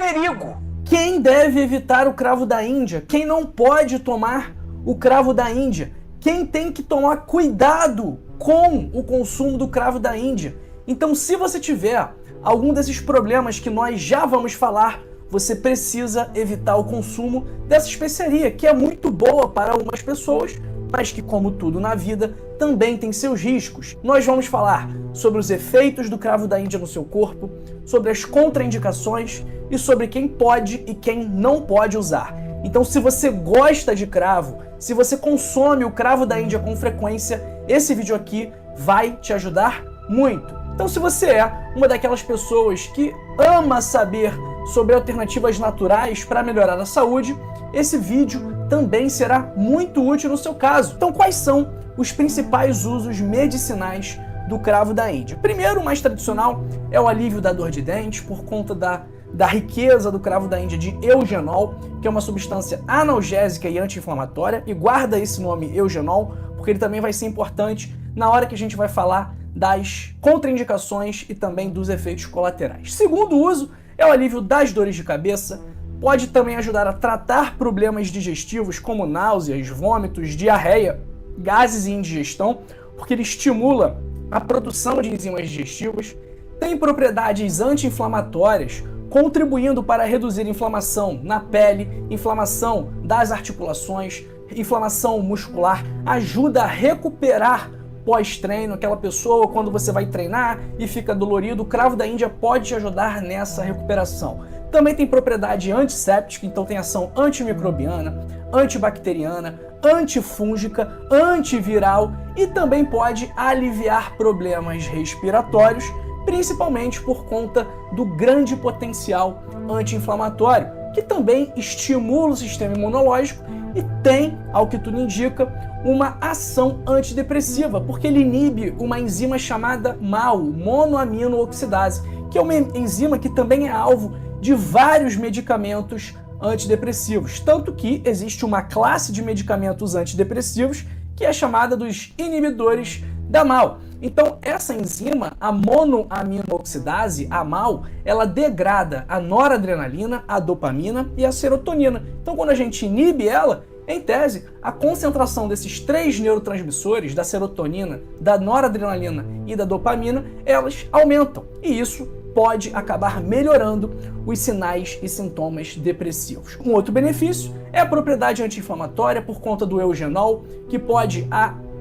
perigo. Quem deve evitar o cravo da Índia? Quem não pode tomar o cravo da Índia? Quem tem que tomar cuidado com o consumo do cravo da Índia? Então, se você tiver algum desses problemas que nós já vamos falar, você precisa evitar o consumo dessa especiaria, que é muito boa para algumas pessoas, mas que, como tudo na vida, também tem seus riscos. Nós vamos falar sobre os efeitos do cravo da Índia no seu corpo, sobre as contraindicações e sobre quem pode e quem não pode usar. Então, se você gosta de cravo, se você consome o cravo da Índia com frequência, esse vídeo aqui vai te ajudar muito. Então, se você é uma daquelas pessoas que ama saber sobre alternativas naturais para melhorar a saúde, esse vídeo também será muito útil no seu caso. Então, quais são os principais usos medicinais do cravo da Índia? Primeiro, o mais tradicional é o alívio da dor de dente por conta da riqueza do cravo da Índia de eugenol, que é uma substância analgésica e anti-inflamatória, e guarda esse nome eugenol, porque ele também vai ser importante na hora que a gente vai falar das contraindicações e também dos efeitos colaterais. Segundo uso é o alívio das dores de cabeça, pode também ajudar a tratar problemas digestivos como náuseas, vômitos, diarreia, gases e indigestão, porque ele estimula a produção de enzimas digestivas, tem propriedades anti-inflamatórias, contribuindo para reduzir inflamação na pele, inflamação das articulações, inflamação muscular, ajuda a recuperar pós-treino, aquela pessoa quando você vai treinar e fica dolorido, o cravo da Índia pode te ajudar nessa recuperação. Também tem propriedade antisséptica, então tem ação antimicrobiana, antibacteriana, antifúngica, antiviral e também pode aliviar problemas respiratórios, principalmente por conta do grande potencial anti-inflamatório, que também estimula o sistema imunológico e tem, ao que tudo indica, uma ação antidepressiva, porque ele inibe uma enzima chamada MAO, monoaminooxidase, que é uma enzima que também é alvo de vários medicamentos antidepressivos, tanto que existe uma classe de medicamentos antidepressivos que é chamada dos inibidores da MAO. Então, essa enzima, a monoaminooxidase, a MAO, ela degrada a noradrenalina, a dopamina e a serotonina. Então, quando a gente inibe ela, em tese, a concentração desses três neurotransmissores, da serotonina, da noradrenalina e da dopamina, elas aumentam. E isso pode acabar melhorando os sinais e sintomas depressivos. Um outro benefício é a propriedade anti-inflamatória por conta do eugenol, que pode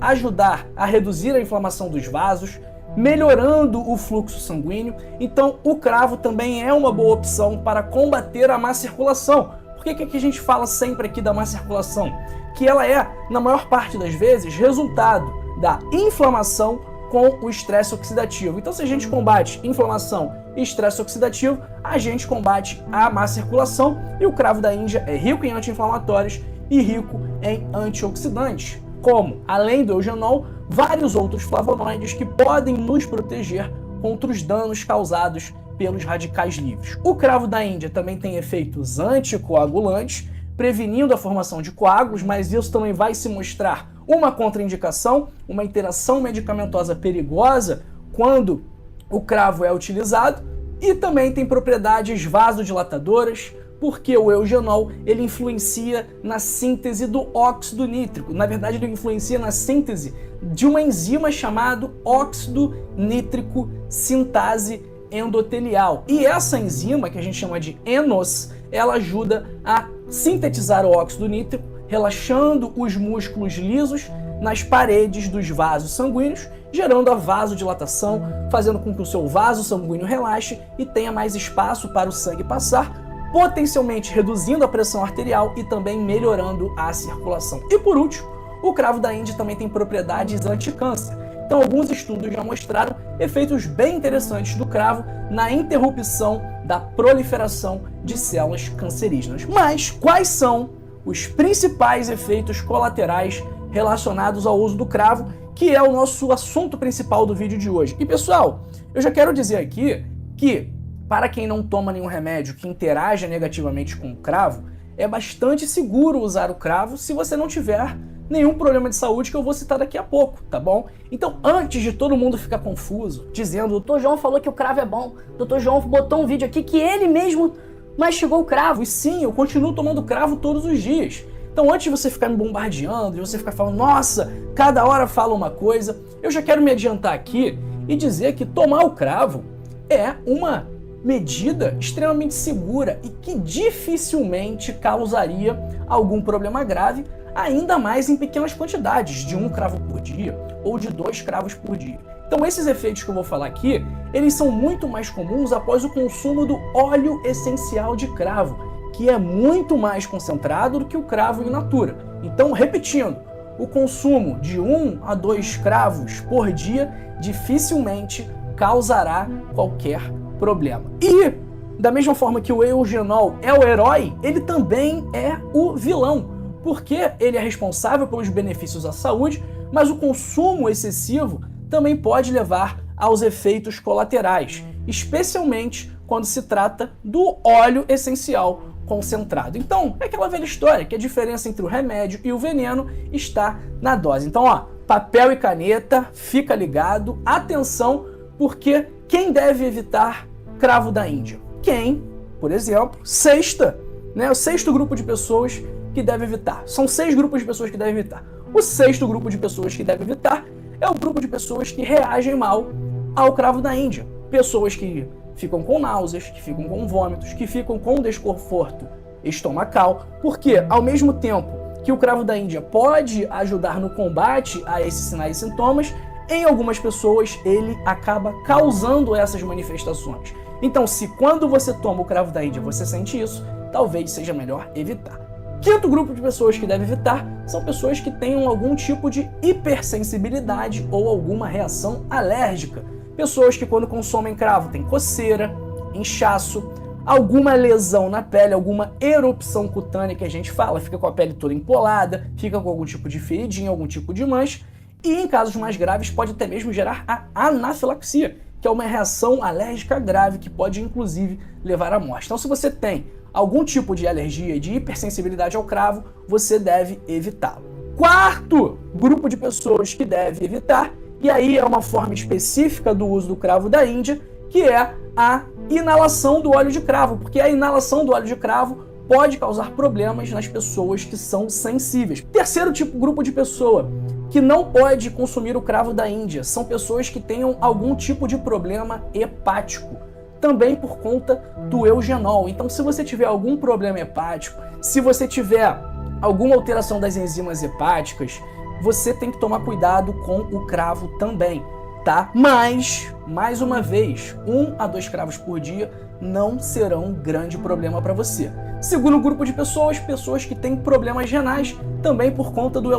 ajudar a reduzir a inflamação dos vasos, melhorando o fluxo sanguíneo. Então, o cravo também é uma boa opção para combater a má circulação. Por que a gente fala sempre aqui da má circulação? Que ela é, na maior parte das vezes, resultado da inflamação com o estresse oxidativo. Então, se a gente combate inflamação e estresse oxidativo, a gente combate a má circulação, e o cravo da Índia é rico em anti-inflamatórios e rico em antioxidantes, como, além do eugenol, vários outros flavonoides que podem nos proteger contra os danos causados pelos radicais livres. O cravo da Índia também tem efeitos anticoagulantes, prevenindo a formação de coágulos, mas isso também vai se mostrar uma contraindicação, uma interação medicamentosa perigosa quando o cravo é utilizado, e também tem propriedades vasodilatadoras, porque o eugenol ele influencia na síntese do óxido nítrico. Na verdade, ele influencia na síntese de uma enzima chamada óxido nítrico sintase endotelial. E essa enzima, que a gente chama de ENOS, ela ajuda a sintetizar o óxido nítrico, relaxando os músculos lisos nas paredes dos vasos sanguíneos, gerando a vasodilatação, fazendo com que o seu vaso sanguíneo relaxe e tenha mais espaço para o sangue passar, potencialmente reduzindo a pressão arterial e também melhorando a circulação. E por último, o cravo da Índia também tem propriedades anti-câncer. Então, alguns estudos já mostraram efeitos bem interessantes do cravo na interrupção da proliferação de células cancerígenas. Mas quais são os principais efeitos colaterais relacionados ao uso do cravo, que é o nosso assunto principal do vídeo de hoje? E pessoal, eu já quero dizer aqui que, para quem não toma nenhum remédio que interaja negativamente com o cravo, é bastante seguro usar o cravo se você não tiver nenhum problema de saúde, que eu vou citar daqui a pouco, tá bom? Então, antes de todo mundo ficar confuso, dizendo, o Dr. João falou que o cravo é bom, o Dr. João botou um vídeo aqui que ele mesmo mas chegou o cravo, e sim, eu continuo tomando cravo todos os dias. Então antes de você ficar me bombardeando, de você ficar falando, nossa, cada hora fala uma coisa, eu já quero me adiantar aqui e dizer que tomar o cravo é uma medida extremamente segura e que dificilmente causaria algum problema grave, ainda mais em pequenas quantidades, de 1 cravo por dia ou de 2 cravos por dia. Então esses efeitos que eu vou falar aqui, eles são muito mais comuns após o consumo do óleo essencial de cravo, que é muito mais concentrado do que o cravo in natura. Então, repetindo, o consumo de 1 a 2 cravos por dia dificilmente causará qualquer problema. E, da mesma forma que o eugenol é o herói, ele também é o vilão, porque ele é responsável pelos benefícios à saúde, mas o consumo excessivo também pode levar aos efeitos colaterais, especialmente quando se trata do óleo essencial concentrado. Então, é aquela velha história que a diferença entre o remédio e o veneno está na dose. Então, ó, papel e caneta, fica ligado, atenção, porque quem deve evitar cravo da Índia? Quem, por exemplo, o sexto grupo de pessoas que deve evitar. São 6 grupos de pessoas que devem evitar. O 6º grupo de pessoas que deve evitar é o grupo de pessoas que reagem mal ao cravo da Índia. Pessoas que ficam com náuseas, que ficam com vômitos, que ficam com desconforto estomacal, porque ao mesmo tempo que o cravo da Índia pode ajudar no combate a esses sinais e sintomas, em algumas pessoas ele acaba causando essas manifestações. Então, se quando você toma o cravo da Índia você sente isso, talvez seja melhor evitar. 5º grupo de pessoas que deve evitar são pessoas que tenham algum tipo de hipersensibilidade ou alguma reação alérgica. Pessoas que quando consomem cravo têm coceira, inchaço, alguma lesão na pele, alguma erupção cutânea que a gente fala, fica com a pele toda empolada, fica com algum tipo de feridinha, algum tipo de mancha, e em casos mais graves pode até mesmo gerar a anafilaxia, que é uma reação alérgica grave que pode inclusive levar à morte. Então se você tem algum tipo de alergia e de hipersensibilidade ao cravo, você deve evitá-lo. 4º grupo de pessoas que deve evitar, e aí é uma forma específica do uso do cravo da Índia, que é a inalação do óleo de cravo, porque a inalação do óleo de cravo pode causar problemas nas pessoas que são sensíveis. 3º grupo de pessoa que não pode consumir o cravo da Índia são pessoas que tenham algum tipo de problema hepático, também por conta do eugenol. Então, se você tiver algum problema hepático, se você tiver alguma alteração das enzimas hepáticas, você tem que tomar cuidado com o cravo também, tá? Mas, mais uma vez, 1 a 2 cravos por dia não serão um grande problema para você. 2º grupo de pessoas, pessoas que têm problemas renais, também por conta do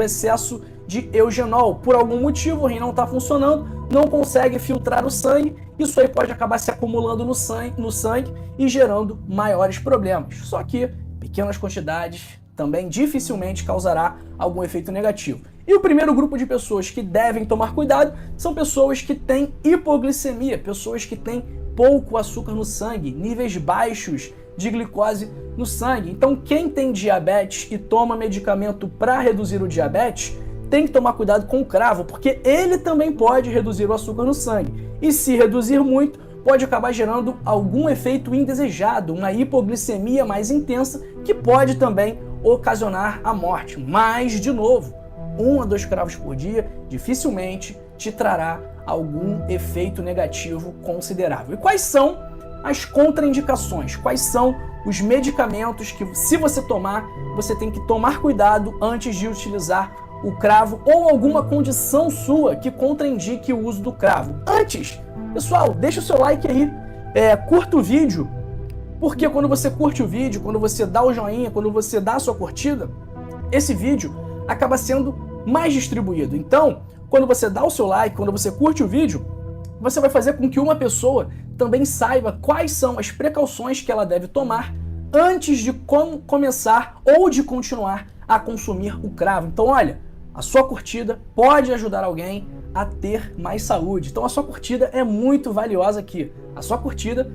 excesso de eugenol. Por algum motivo, o rim não está funcionando, não consegue filtrar o sangue, isso aí pode acabar se acumulando no sangue e gerando maiores problemas. Só que pequenas quantidades também dificilmente causará algum efeito negativo. E o 1º grupo de pessoas que devem tomar cuidado são pessoas que têm hipoglicemia, pessoas que têm pouco açúcar no sangue, níveis baixos de glicose no sangue. Então quem tem diabetes e toma medicamento para reduzir o diabetes, tem que tomar cuidado com o cravo, porque ele também pode reduzir o açúcar no sangue. E se reduzir muito, pode acabar gerando algum efeito indesejado, uma hipoglicemia mais intensa, que pode também ocasionar a morte. Mas, de novo, 1 a 2 cravos por dia dificilmente te trará algum efeito negativo considerável. E quais são as contraindicações? Quais são os medicamentos que, se você tomar, você tem que tomar cuidado antes de utilizar o cravo ou alguma condição sua que contraindique o uso do cravo? Antes, pessoal, deixa o seu like aí, curta o vídeo, porque quando você curte o vídeo, quando você dá o joinha, quando você dá a sua curtida, esse vídeo acaba sendo mais distribuído. Então, quando você dá o seu like, quando você curte o vídeo, você vai fazer com que uma pessoa também saiba quais são as precauções que ela deve tomar antes de começar ou de continuar a consumir o cravo. Então, olha, a sua curtida pode ajudar alguém a ter mais saúde. Então a sua curtida é muito valiosa aqui. A sua curtida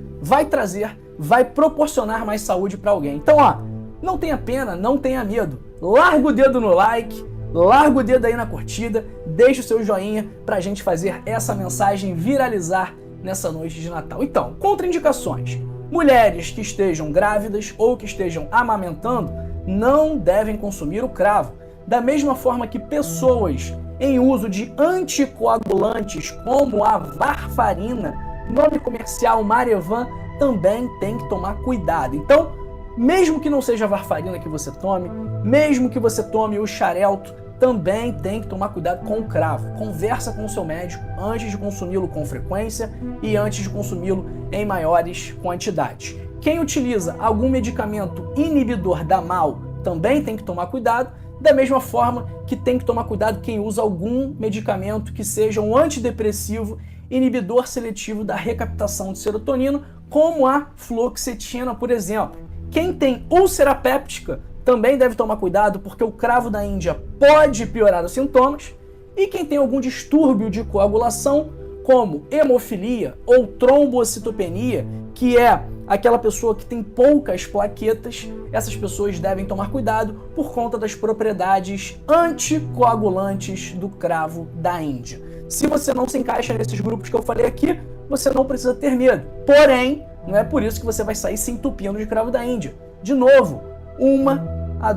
vai proporcionar mais saúde para alguém. Então, ó, não tenha pena, não tenha medo. Larga o dedo no like, larga o dedo aí na curtida, deixa o seu joinha pra gente fazer essa mensagem viralizar nessa noite de Natal. Então, contraindicações. Mulheres que estejam grávidas ou que estejam amamentando não devem consumir o cravo. Da mesma forma que pessoas em uso de anticoagulantes como a varfarina, nome comercial Marevan, também tem que tomar cuidado. Então, mesmo que não seja a varfarina que você tome, mesmo que você tome o xarelto, também tem que tomar cuidado com o cravo. Conversa com o seu médico antes de consumi-lo com frequência e antes de consumi-lo em maiores quantidades. Quem utiliza algum medicamento inibidor da MAO também tem que tomar cuidado, da mesma forma que tem que tomar cuidado quem usa algum medicamento que seja um antidepressivo inibidor seletivo da recaptação de serotonina, como a fluoxetina, por exemplo. Quem tem úlcera péptica também deve tomar cuidado, porque o cravo da Índia pode piorar os sintomas. E quem tem algum distúrbio de coagulação, como hemofilia ou trombocitopenia, que é aquela pessoa que tem poucas plaquetas, essas pessoas devem tomar cuidado por conta das propriedades anticoagulantes do cravo da Índia. Se você não se encaixa nesses grupos que eu falei aqui, você não precisa ter medo. Porém, não é por isso que você vai sair se entupindo de cravo da Índia. De novo, 1 a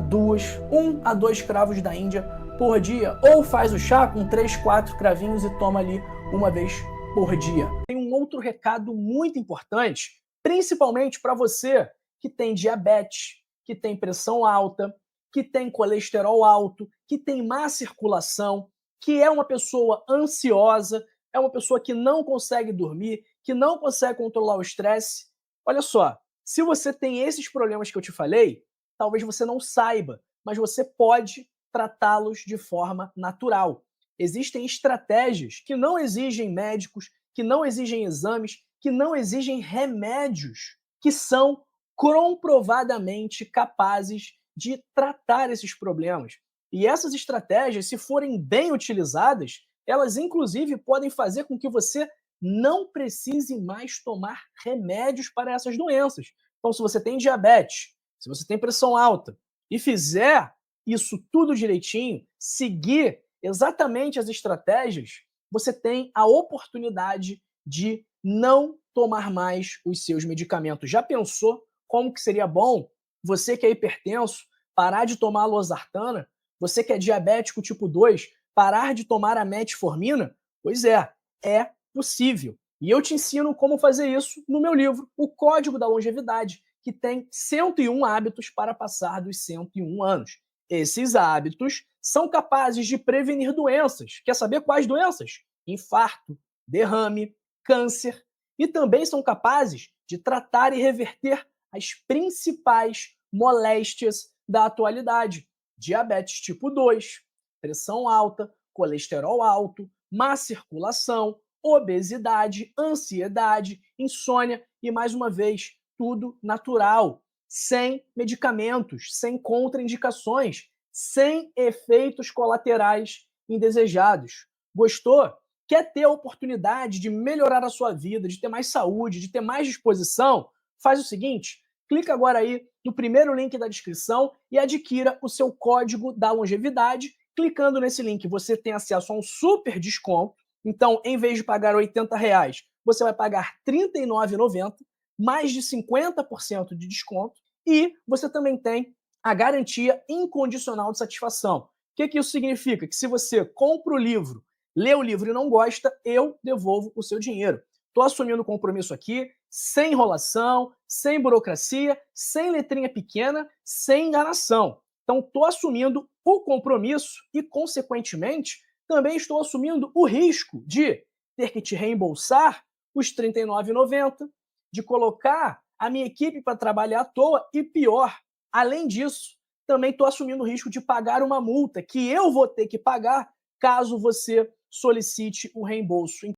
2 cravos da Índia por dia, ou faz o chá com 3, 4 cravinhos e toma ali uma vez por dia. Tem um outro recado muito importante, principalmente para você que tem diabetes, que tem pressão alta, que tem colesterol alto, que tem má circulação, que é uma pessoa ansiosa, é uma pessoa que não consegue dormir, que não consegue controlar o estresse. Olha só, se você tem esses problemas que eu te falei, talvez você não saiba, mas você pode tratá-los de forma natural. Existem estratégias que não exigem médicos, que não exigem exames, que não exigem remédios, que são comprovadamente capazes de tratar esses problemas. E essas estratégias, se forem bem utilizadas, elas inclusive podem fazer com que você não precise mais tomar remédios para essas doenças. Então, se você tem diabetes, se você tem pressão alta e fizer isso tudo direitinho, seguir exatamente as estratégias, você tem a oportunidade de não tomar mais os seus medicamentos. Já pensou como que seria bom você que é hipertenso parar de tomar a losartana? Você que é diabético tipo 2 parar de tomar a metformina? Pois é possível. E eu te ensino como fazer isso no meu livro, O Código da Longevidade, que tem 101 hábitos para passar dos 101 anos. Esses hábitos são capazes de prevenir doenças. Quer saber quais doenças? Infarto, derrame, câncer. E também são capazes de tratar e reverter as principais moléstias da atualidade: diabetes tipo 2, pressão alta, colesterol alto, má circulação, obesidade, ansiedade, insônia e, mais uma vez, tudo natural, sem medicamentos, sem contraindicações, sem efeitos colaterais indesejados. Gostou? Quer ter a oportunidade de melhorar a sua vida, de ter mais saúde, de ter mais disposição? Faz o seguinte, clica agora aí no primeiro link da descrição e adquira o seu código da longevidade. Clicando nesse link, você tem acesso a um super desconto. Então, em vez de pagar R$ 80, você vai pagar R$ 39,90, mais de 50% de desconto, e você também tem a garantia incondicional de satisfação. O que isso significa? Que se você compra o livro, lê o livro e não gosta, eu devolvo o seu dinheiro. Estou assumindo o compromisso aqui, sem enrolação, sem burocracia, sem letrinha pequena, sem enganação. Então, estou assumindo o compromisso e, consequentemente, também estou assumindo o risco de ter que te reembolsar os R$ 39,90, de colocar a minha equipe para trabalhar à toa e, pior, além disso, também estou assumindo o risco de pagar uma multa que eu vou ter que pagar caso você solicite o reembolso.